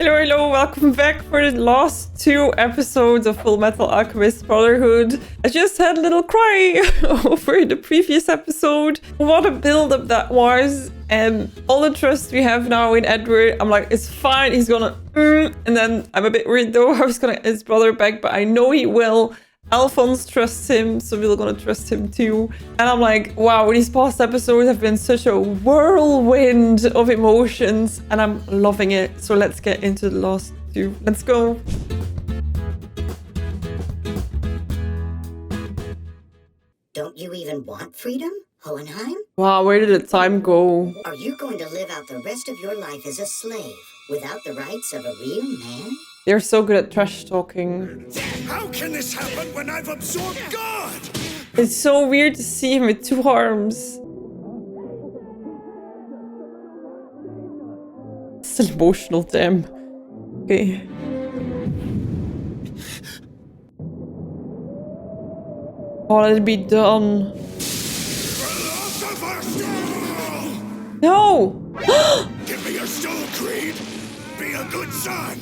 Hello, hello, welcome back for the last 2 episodes of Fullmetal Alchemist Brotherhood. I just had a little cry over the previous episode. What a build-up that was. And all the trust we have now in Edward, I'm like, it's fine, he's gonna and then I'm a bit worried though, I was gonna get his brother back, but I know he will. Alphonse trusts him, so we're gonna trust him too. And I'm like, wow, these past episodes have been such a whirlwind of emotions, and I'm loving it. So let's get into the last 2. Let's go. Don't you even want freedom, Hohenheim? Wow, where did the time go? Are you going to live out the rest of your life as a slave, without the rights of a real man? They're so good at trash talking. How can this happen when I've absorbed God? It's so weird to see him with 2 arms. Still emotional, damn. Okay. Oh, let it be done. No! Give me your soul, Creed. Be a good son.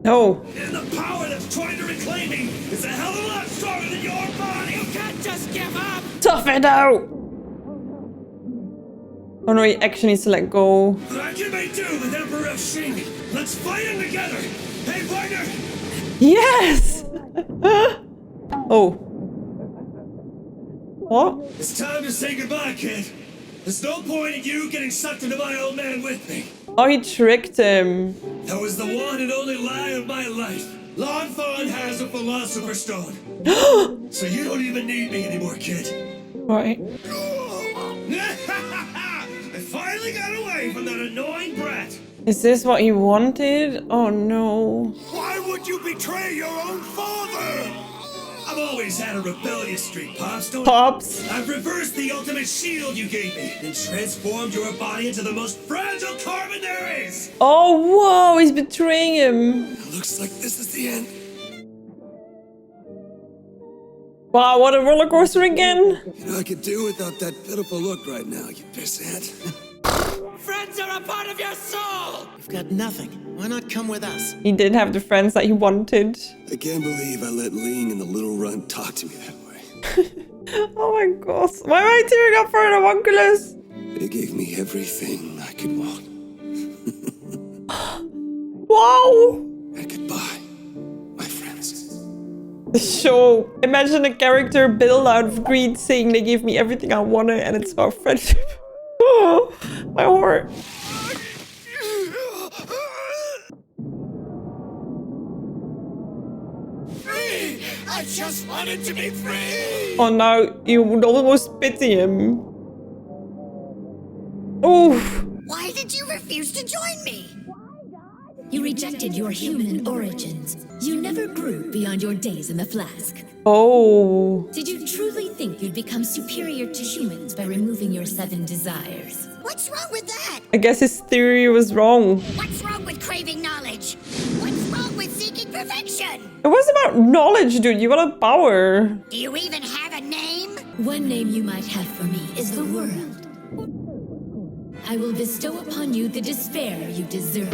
No. And the power that's trying to reclaim me is a hell of a lot stronger than your body. You can't just give up. Tough it out. Oh no, he actually needs to let go. That you may do with Emperor of Shing. Let's fight him together. Hey, partner. Yes! Oh. What? It's time to say goodbye, kid. There's no point in you getting sucked into my old man with me. Oh, he tricked him. That was the one and only lie of my life. Long Fawn has a Philosopher's Stone. So you don't even need me anymore, kid. Right. I finally got away from that annoying brat. Is this what he wanted? Oh no. Why would you betray your own father? I've always had a rebellious streak, Pops. Pops. I've reversed the ultimate shield you gave me and transformed your body into the most fragile carbon there is. Oh, whoa, he's betraying him. Looks like this is the end. Wow, what a roller coaster again. You know, I could do without that pitiful look right now, you pissant. Friends are a part of your soul. You've got nothing. Why not come with us? He did have the friends that he wanted. I can't believe I let Ling and the little runt talk to me that way. Oh my gosh. Why am I tearing up for an homunculus? They gave me everything I could want. Wow. And goodbye, my friends. The show. Imagine a character built out of greed saying they gave me everything I wanted and it's about friendship. Oh, my heart. Free! I just wanted to be free! Oh, now you would almost pity him. Oof. Why did you refuse to join me? You rejected your human origins. You never grew beyond your days in the flask. Oh. Did you truly think you'd become superior to humans by removing your 7 desires? What's wrong with that? I guess his theory was wrong. What's wrong with craving knowledge? What's wrong with seeking perfection? It was about knowledge, dude. You got a power. Do you even have a name? One name you might have for me is the world. I will bestow upon you the despair you deserve.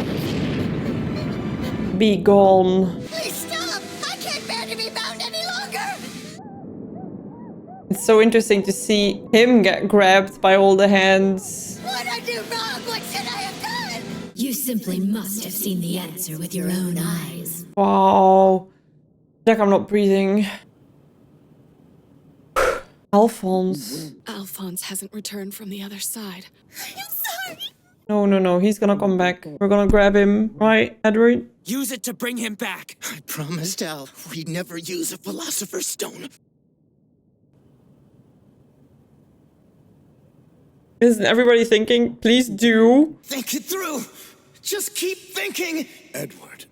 Be gone. Please stop! I can't bear to be bound any longer! It's so interesting to see him get grabbed by all the hands. What I do wrong? What should I have done? You simply must have seen the answer with your own eyes. Wow. Jack, I'm not breathing. Alphonse. Alphonse hasn't returned from the other side. I'm sorry! No, no, no. He's gonna come back. We're gonna grab him. Right, Edward? Use it to bring him back. I promised Al we'd never use a Philosopher's Stone. Isn't everybody thinking? Please do. Think it through. Just keep thinking. Edward,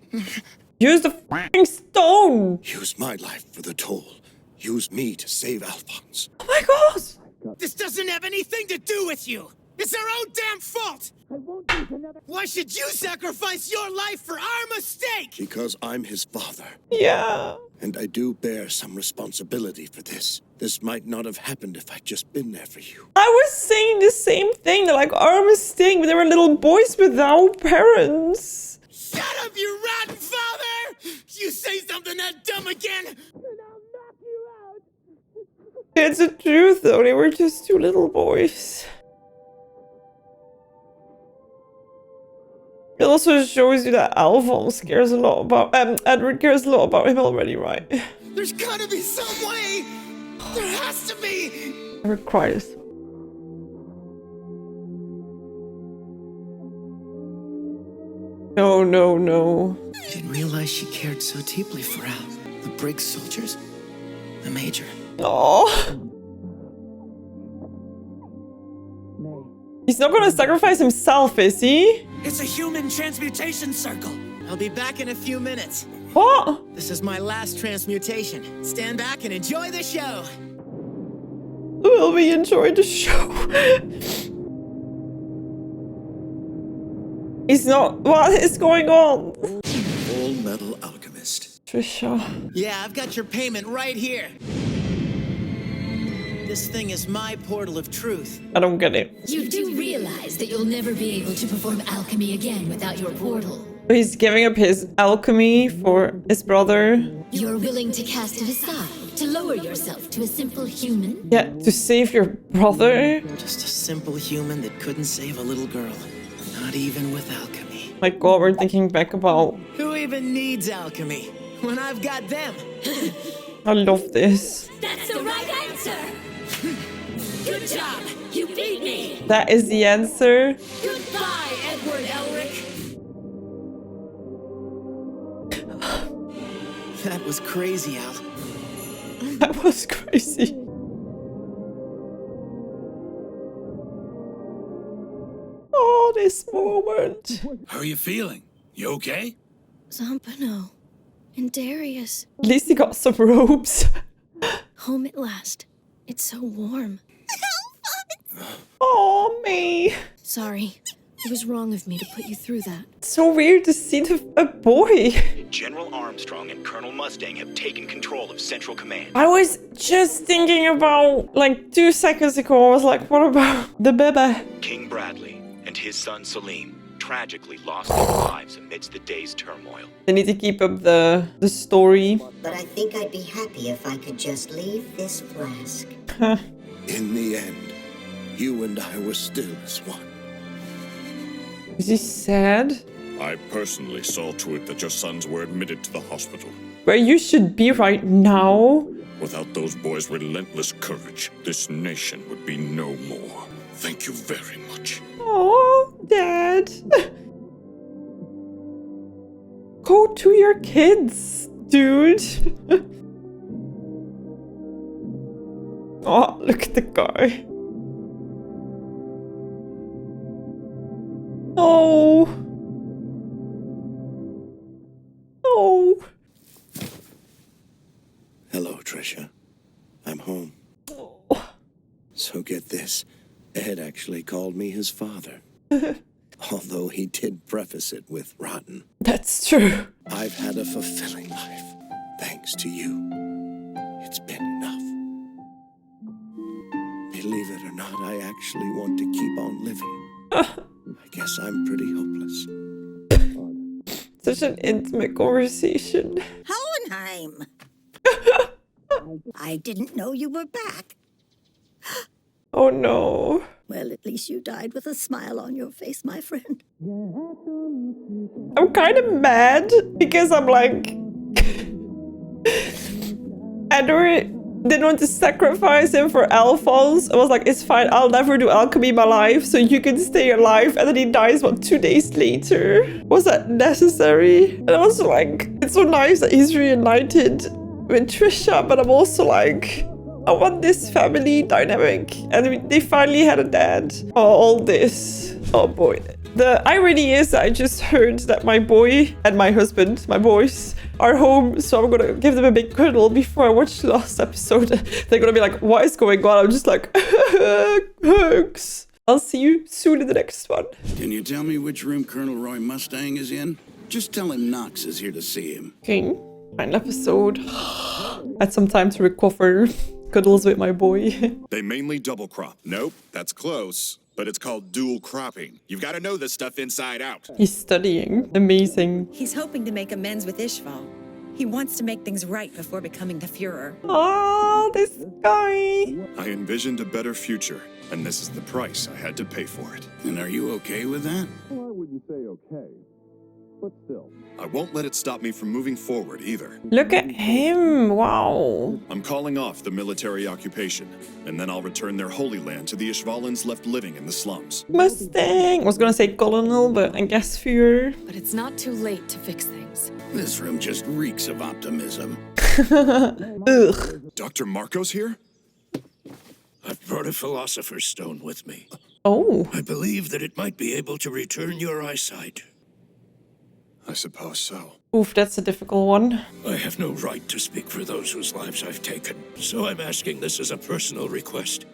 Use the f***ing stone. use my life for the toll. Use me to save Alphonse. Oh my god. This doesn't have anything to do with you. It's their own damn fault! I won't use another. Why should you sacrifice your life for our mistake? Because I'm his father. Yeah. And I do bear some responsibility for this. This might not have happened if I'd just been there for you. I was saying the same thing. They're like, our mistake, but they were little boys without parents. Shut up, you rotten father! You say something that dumb again, and I'll knock you out! It's the truth, though. They were just two little boys. It also shows you that Alphonse cares a lot about... Edward cares a lot about him already, right? There's gotta be some way! There has to be! Edward cries. No, no, no. I didn't realize she cared so deeply for Al. The Briggs soldiers. The Major. Oh. He's not gonna sacrifice himself, is he? It's a human transmutation circle. I'll be back in a few minutes. What? This is my last transmutation. Stand back and enjoy the show. Will we enjoy the show? He's not. What is going on? Fullmetal Alchemist. Trisha. Yeah, I've got your payment right here. This thing is my portal of truth. I don't get it. You do realize that you'll never be able to perform alchemy again without your portal. He's giving up his alchemy for his brother. You're willing to cast it aside, to lower yourself to a simple human? Yeah, to save your brother. Just a simple human that couldn't save a little girl. Not even with alchemy. My god, we're thinking back about... Who even needs alchemy when I've got them? I love this. That's the right answer! Good job! You beat me! That is the answer. Goodbye, Edward Elric! That was crazy, Al. That was crazy. Oh, this moment. How are you feeling? You okay? Zampano and Darius. At least he got some robes. Home at last. It's so warm. Oh, me. Sorry. It was wrong of me to put you through that. It's so weird to see a boy. General Armstrong and Colonel Mustang have taken control of Central Command. I was just thinking about, like, 2 seconds ago, I was like, what about the baby? King Bradley and his son Salim tragically lost their lives amidst the day's turmoil. They need to keep up the story. But I think I'd be happy if I could just leave this flask. In the end, you and I were still as one. Is he sad? I personally saw to it that your sons were admitted to the hospital. Where you should be right now. Without those boys' relentless courage, this nation would be no more. Thank you very much. Oh, Dad. Go to your kids, dude. Oh, look at the guy. Oh. Oh. Hello, Trisha. I'm home. Oh. So get this. Ed actually called me his father. Although he did preface it with rotten. That's true. I've had a fulfilling life. Thanks to you. It's been enough. Believe it or not, I actually want to keep on living. I guess I'm pretty hopeless. Such an intimate conversation. Hohenheim! I didn't know you were back. Oh no. Well, at least you died with a smile on your face, my friend. I'm kind of mad because I'm like... Edward didn't want to sacrifice him for Alphonse. I was like, it's fine, I'll never do alchemy in my life, so you can stay alive. And then he dies, what, 2 days later? Was that necessary? And I was like, it's so nice that he's reunited with Trisha, but I'm also like, I want this family dynamic. And they finally had a dad. Oh, all this. Oh boy. The irony is that I just heard that my boy and my husband, my boys, are home. So I'm gonna give them a big cuddle before I watch the last episode. They're gonna be like, what is going on? I'm just like, hugs. I'll see you soon in the next one. Can you tell me which room Colonel Roy Mustang is in? Just tell him Knox is here to see him. Okay, final episode. Had some time to recover. Cuddles with my boy. They mainly double crop. Nope, that's close. But it's called dual cropping. You've got to know this stuff inside out. He's studying. Amazing. He's hoping to make amends with Ishval. He wants to make things right before becoming the Führer. Oh, this guy. I envisioned a better future, and this is the price I had to pay for it. And are you okay with that? Well, I wouldn't say okay, but still. I won't let it stop me from moving forward either. Look at him. Wow. I'm calling off the military occupation, and then I'll return their holy land to the Ishvalans left living in the slums. Mustang. I was gonna say colonel, but I guess Führer. But it's not too late to fix things. This room just reeks of optimism. Ugh. Dr. Marco's here? I've brought a philosopher's stone with me. Oh. I believe that it might be able to return your eyesight. I suppose so. Oof, that's a difficult one. I have no right to speak for those whose lives I've taken, so I'm asking this as a personal request.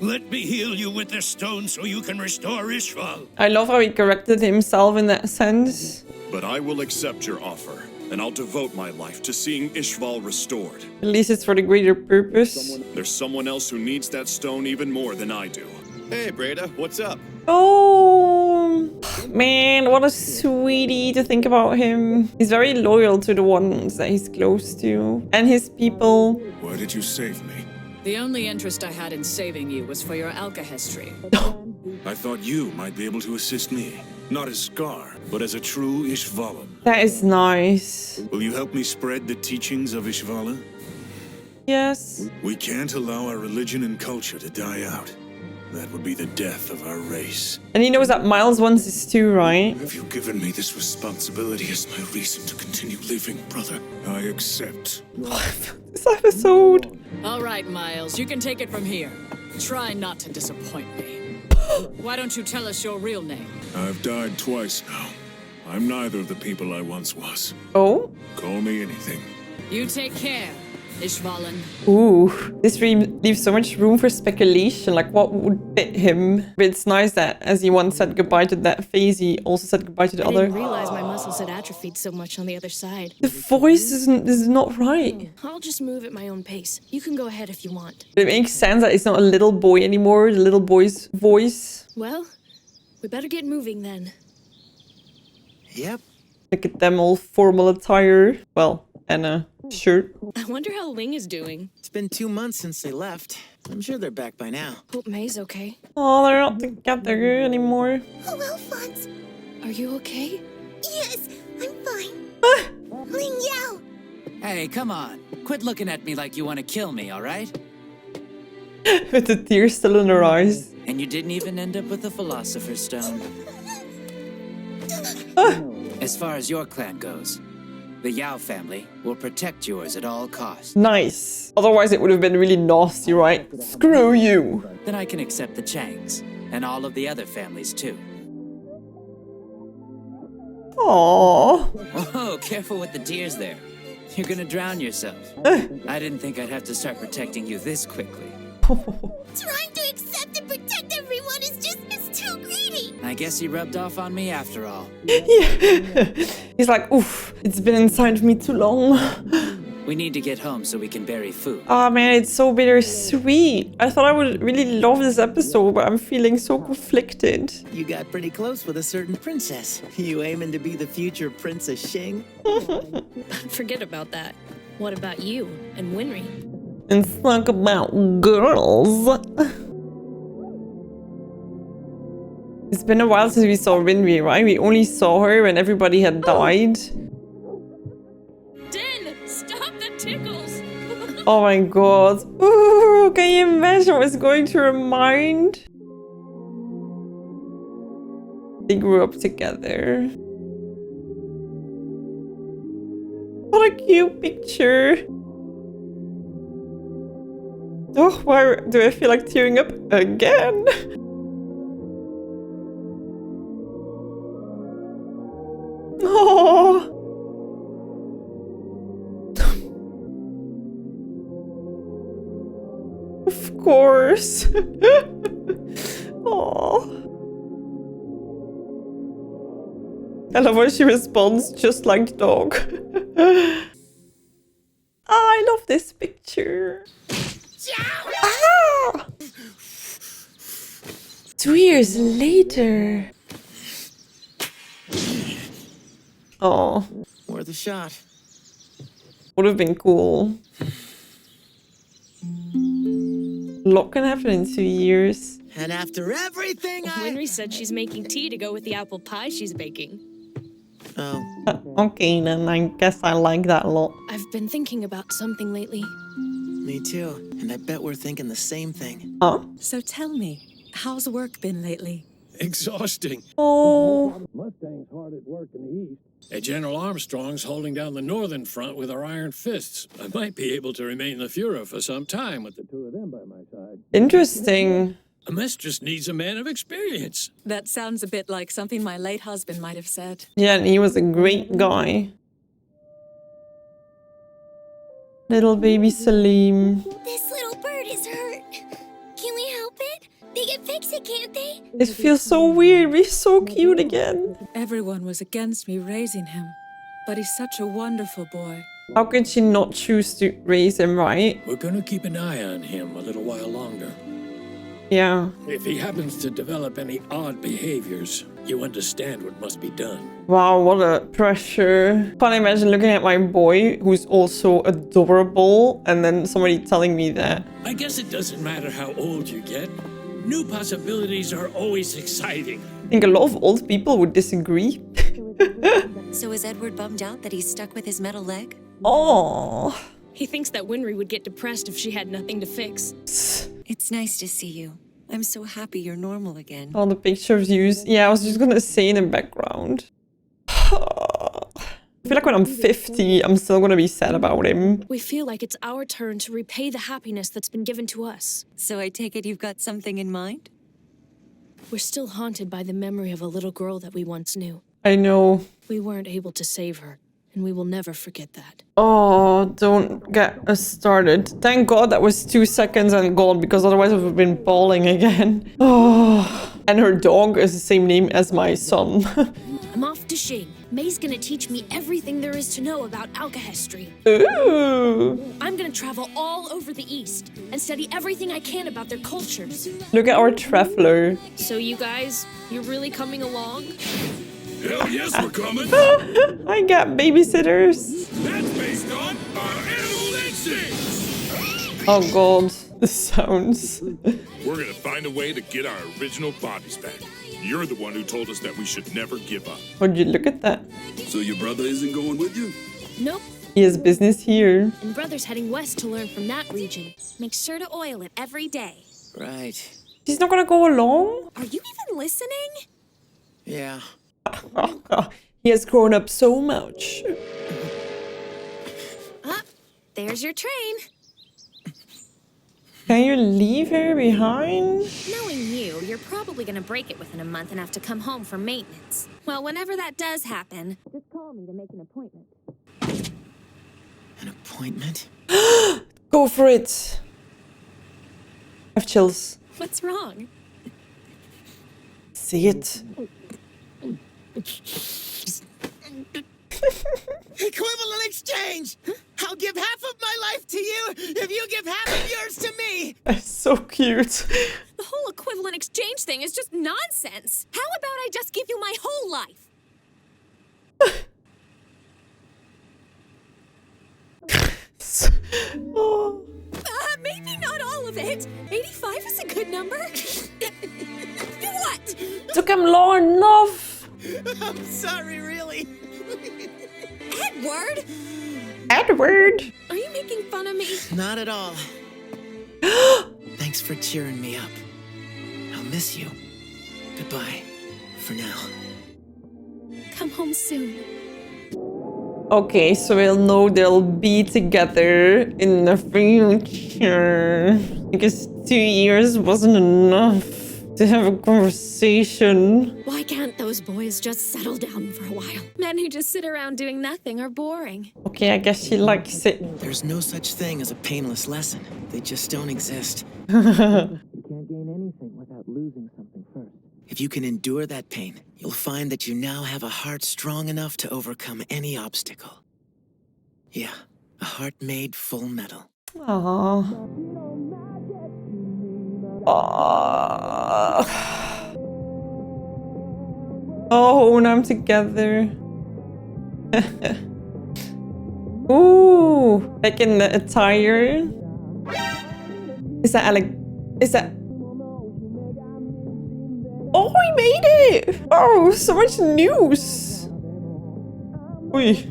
Let me heal you with this stone so you can restore Ishval. I love how he corrected himself in that sense. But I will accept your offer, and I'll devote my life to seeing Ishval restored. At least it's for the greater purpose. There's someone else who needs that stone even more than I do. Hey, Breda, what's up? Oh, man, what a sweetie to think about him. He's very loyal to the ones that he's close to and his people. Why did you save me? The only interest I had in saving you was for your alchemy. I thought you might be able to assist me. Not as Scar, but as a true Ishvalan. That is nice. Will you help me spread the teachings of Ishvala? Yes. We can't allow our religion and culture to die out. That would be the death of our race. And he knows that Miles wants this too, right? Have you given me this responsibility as my reason to continue living, brother? I accept. This episode. All right, Miles, you can take it from here. Try not to disappoint me. Why don't you tell us your real name? I've died twice now. I'm neither of the people I once was. Oh? Call me anything. You take care, Ishvalan. Ooh, this really leaves so much room for speculation, like what would fit him. But it's nice that as he once said goodbye to that phase, he also said goodbye to the I other. didn't realize my muscles had atrophied so much on the other side. The voice is not right. I'll just move at my own pace. You can go ahead if you want. It makes sense that it's not a little boy anymore, the little boy's voice. Well, we better get moving then. Yep. Look at them all formal attire. Well, and a shirt. I wonder how Ling is doing. It's been 2 months since they left. I'm sure they're back by now. Hope May's okay. Oh, they're not together anymore. Oh, Alphonse. Are you okay? Yes, I'm fine. Ling Yao. Hey, come on. Quit looking at me like you want to kill me, all right? With the tears still in her eyes. And you didn't even end up with the Philosopher's Stone. As far as your clan goes, the Yao family will protect yours at all costs. Nice. Otherwise it would have been really nasty, right? Screw you. Then I can accept the Changs, and all of the other families too. Aww. Oh, careful with the tears there. You're gonna drown yourself. I didn't think I'd have to start protecting you this quickly. Trying to accept and protect everyone is too greedy. I guess he rubbed off on me after all. Yeah. He's like, oof, it's been inside of me too long. We need to get home so we can bury food. Oh man, it's so bittersweet. I thought I would really love this episode, but I'm feeling so conflicted. You got pretty close with a certain princess. You aiming to be the future Princess Xing? Forget about that. What about you and Winry? And talk about girls. It's been a while since we saw Winry, right? We only saw her when everybody had died. Din, stop the tickles. Oh my god. Ooh, can you imagine what it's going to remind? They grew up together. What a cute picture. Oh, why do I feel like tearing up again? Oh. Of course. Oh. I love how she responds just like Dogg. I love this picture. Ah! 2 years later. Oh. Worth a shot. Would have been cool. A lot can happen in 2 years. And after everything Winry said she's making tea to go with the apple pie she's baking. Oh. Okay, then I guess I like that a lot. I've been thinking about something lately. Me too. And I bet we're thinking the same thing. Huh? So tell me, how's work been lately? Exhausting. Oh. Mustang's hard at work in the east. And General Armstrong's holding down the northern front with our iron fists. I might be able to remain the Führer for some time with the two of them by my side. Interesting. A mistress needs a man of experience. That sounds a bit like something my late husband might have said. Yeah, and he was a great guy. Little baby Salim. This little bird is hurt. Can we help it? They can fix it, can't they? It feels so weird. He's so cute again. Everyone was against me raising him, but he's such a wonderful boy. How could she not choose to raise him, right? We're gonna keep an eye on him a little while longer. Yeah. If he happens to develop any odd behaviors, you understand what must be done. Wow, what a pressure. Can't imagine looking at my boy, who's also adorable, and then somebody telling me that. I guess it doesn't matter how old you get. New possibilities are always exciting. I think a lot of old people would disagree. So is Edward bummed out that he's stuck with his metal leg? Oh. He thinks that Winry would get depressed if she had nothing to fix. It's nice to see you. I'm so happy you're normal again. All the pictures used. Yeah, I was just gonna say in the background. I feel like when I'm 50, I'm still gonna be sad about him. We feel like it's our turn to repay the happiness that's been given to us. So I take it you've got something in mind? We're still haunted by the memory of a little girl that we once knew. I know. We weren't able to save her, and we will never forget that. Oh, don't get us started. Thank God that was 2 seconds and gone, because otherwise I would have been bawling again. Oh, and her dog is the same name as my son. I'm off to Shing. May's gonna teach me everything there is to know about alchemy. Ooh. I'm gonna travel all over the East and study everything I can about their cultures. Look at our traveler. So you guys, you're really coming along? Hell yes, we're coming. I got babysitters. That's based on our animal instincts. Oh God, the sounds. We're gonna find a way to get our original bodies back. You're the one who told us that we should never give up. Would you look at that? So your brother isn't going with you? Nope. He has business here. And brother's heading west to learn from that region. Make sure to oil it every day. Right. He's not gonna go along? Are you even listening? Yeah. He has grown up so much. There's your train. Can you leave her behind? Knowing you, you're probably gonna break it within a month and have to come home for maintenance. Well, whenever that does happen, just call me to make an appointment. An appointment? Go for it. I have chills. What's wrong? See it. Equivalent exchange! I'll give half of my life to you if you give half of yours to me! That's so cute. The whole equivalent exchange thing is just nonsense. How about I just give you my whole life? Oh. Maybe not all of it. 85 is a good number. What? Took him long enough. I'm sorry, really. Edward? Edward? Are you making fun of me? Not at all. Thanks for cheering me up. I'll miss you. Goodbye. For now. Come home soon. Okay, so we'll know they'll be together in the future. Because 2 years wasn't enough to have a conversation. Why can't those boys just settle down for a while? Men who just sit around doing nothing are boring. Okay, I guess she likes it. There's no such thing as a painless lesson. They just don't exist. You can't gain anything without losing something If you can endure that pain, you'll find that you now have a heart strong enough to overcome any obstacle. Yeah, a heart made full metal. Aww. Oh, now I'm together. Ooh, like in the attire. Is that Alec? Is that? Oh, we made it! Oh, so much news. Ui.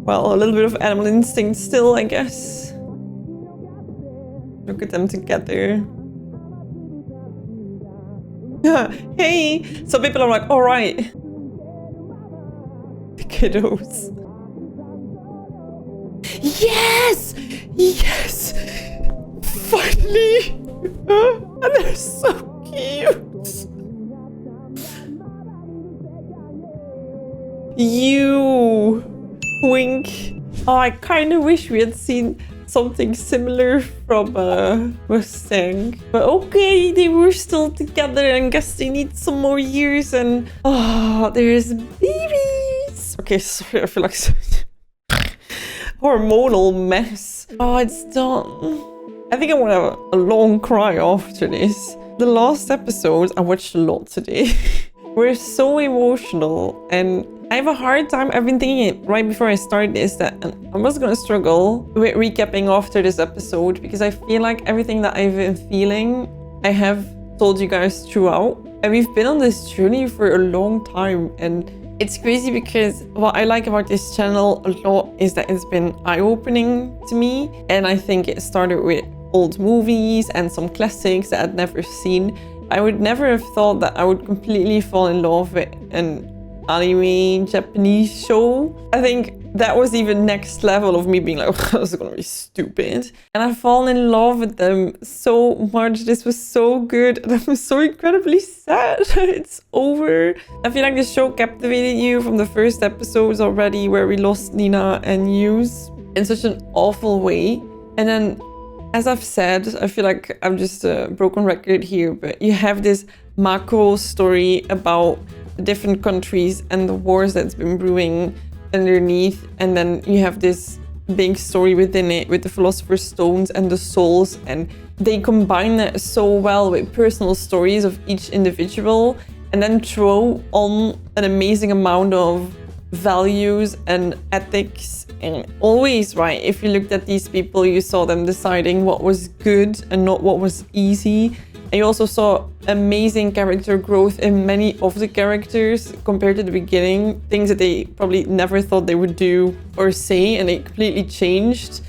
Well, a little bit of animal instinct still, I guess. Look at them together. Hey! Some people are like, alright. The kiddos. Yes! Yes! Finally! And they're so cute! You! Wink. Oh, I kind of wish we had seen something similar from Mustang. But okay, they were still together and guess they need some more years and... Oh, there's babies! Okay, sorry, I feel like such hormonal mess. Oh, it's done. I think I'm gonna have a long cry after this. The last episode, I watched a lot today. We're so emotional and I have a hard time. I've been thinking it right before I started this that I was gonna struggle with recapping after this episode because I feel like everything that I've been feeling, I have told you guys throughout. And we've been on this journey for a long time and it's crazy because what I like about this channel a lot is that it's been eye-opening to me. And I think it started with old movies and some classics that I'd never seen. I would never have thought that I would completely fall in love with an anime Japanese show. I think that was even next level of me being like, oh, this is gonna be stupid. And I've fallen in love with them so much. This was so good. And I'm so incredibly sad it's over. I feel like the show captivated you from the first episodes already where we lost Nina and Yuz in such an awful way. And then, as I've said, I feel like I'm just a broken record here, but you have this macro story about different countries and the wars that's been brewing underneath, and then you have this big story within it with the Philosopher's Stones and the souls, and they combine that so well with personal stories of each individual and then throw on an amazing amount of values and ethics. And always, right, if you looked at these people, you saw them deciding what was good and not what was easy. And you also saw amazing character growth in many of the characters compared to the beginning. Things that they probably never thought they would do or say, and they completely changed.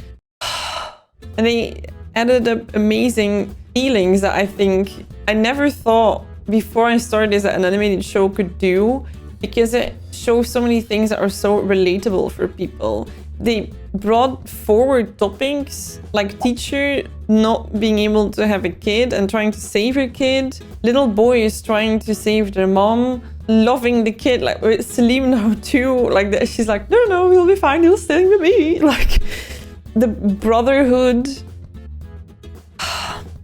And they added up amazing feelings that I think I never thought before I started this that an animated show could do, because it shows so many things that are so relatable for people. They brought forward topics like teacher not being able to have a kid and trying to save her kid, little boys trying to save their mom, loving the kid, like with Selim now too, like that. She's like, no, he'll be fine, he'll stay with me. Like the brotherhood,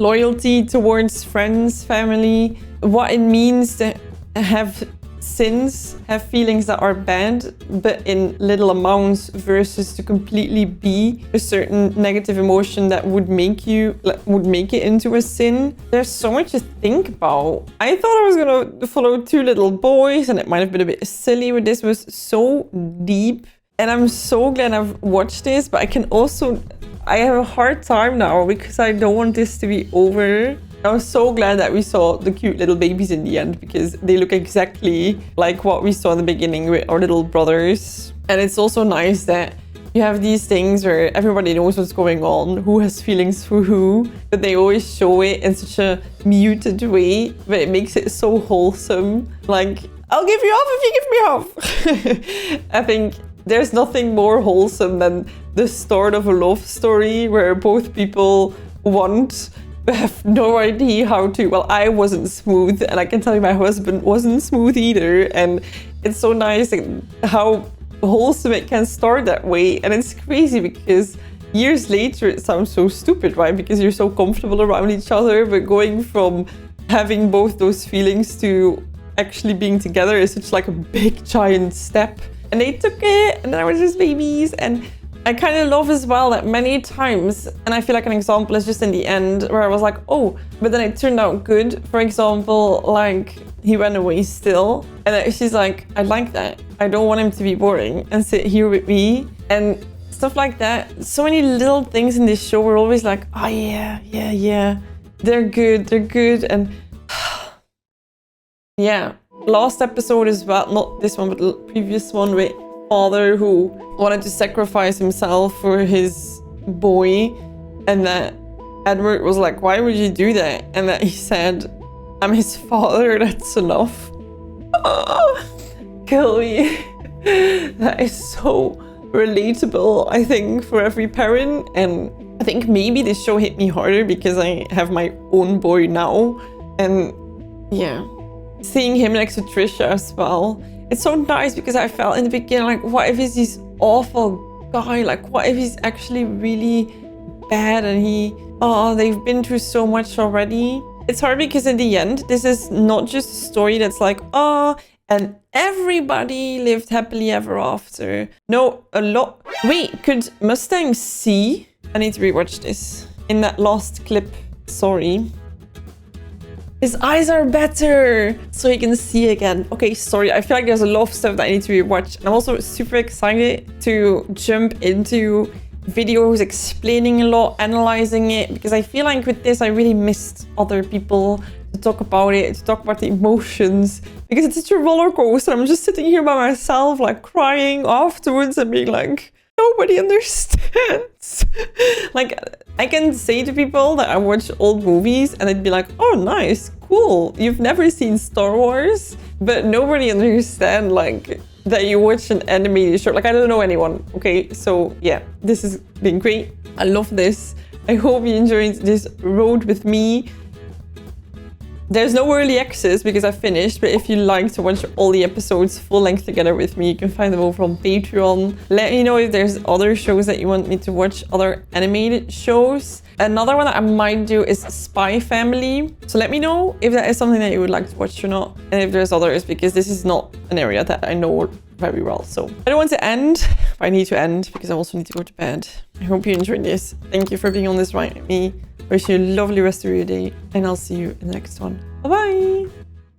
loyalty towards friends, family, what it means to have sins, have feelings that are bad, but in little amounts, versus to completely be a certain negative emotion that would make it into a sin. There's so much to think about. I thought I was gonna follow two little boys and it might have been a bit silly, but this was so deep. And I'm so glad I've watched this, but I have a hard time now because I don't want this to be over. I was so glad that we saw the cute little babies in the end because they look exactly like what we saw in the beginning with our little brothers. And it's also nice that you have these things where everybody knows what's going on, who has feelings for who, but they always show it in such a muted way, but it makes it so wholesome. Like, I'll give you half if you give me half. I think there's nothing more wholesome than the start of a love story where both people want but have no idea how to. Well, I wasn't smooth, and I can tell you my husband wasn't smooth either. And it's so nice how wholesome it can start that way. And it's crazy because years later it sounds so stupid, right? Because you're so comfortable around each other, but going from having both those feelings to actually being together is such like a big giant step. And they took it, and then I was just babies. And I kind of love as well that many times, and I feel like an example is just in the end where I was like, oh, but then it turned out good. For example, like he went away still, and she's like, I like that. I don't want him to be boring and sit here with me and stuff like that. So many little things in this show were always like, oh yeah, they're good. And yeah, last episode as well, not this one, but the previous one with father who wanted to sacrifice himself for his boy, and that Edward was like, why would you do that? And that he said, I'm his father, that's enough. Kill me. That is so relatable, I think, for every parent. And I think maybe this show hit me harder because I have my own boy now. And yeah, seeing him next to Trisha as well, it's so nice because I felt in the beginning like, what if he's this awful guy? Like, what if he's actually really bad and they've been through so much already? It's hard because in the end, this is not just a story that's like, and everybody lived happily ever after. No, a lot. Wait, could Mustang see? I need to rewatch this. In that last clip, sorry. His eyes are better, so he can see again. Okay, sorry, I feel like there's a lot of stuff that I need to rewatch. And I'm also super excited to jump into videos explaining a lot, analyzing it, because I feel like with this, I really missed other people to talk about it, to talk about the emotions, because it's such a roller coaster. I'm just sitting here by myself, like crying afterwards and being like, nobody understands. Like, I can say to people that I watch old movies and they'd be like, oh, nice, cool. You've never seen Star Wars, but nobody understands like that you watch an animated show. Like, I don't know anyone. Okay, so yeah, this has been great. I love this. I hope you enjoyed this road with me. There's no early access because I finished, but if you like to watch all the episodes full length together with me, you can find them over on Patreon. Let me know if there's other shows that you want me to watch, other animated shows. Another one that I might do is Spy Family. So let me know if that is something that you would like to watch or not, and if there's others, because this is not an area that I know very well. So I don't want to end, but I need to end because I also need to go to bed. I hope you enjoyed this. Thank you for being on this ride with me. I wish you a lovely rest of your day, and I'll see you in the next one. Bye-bye!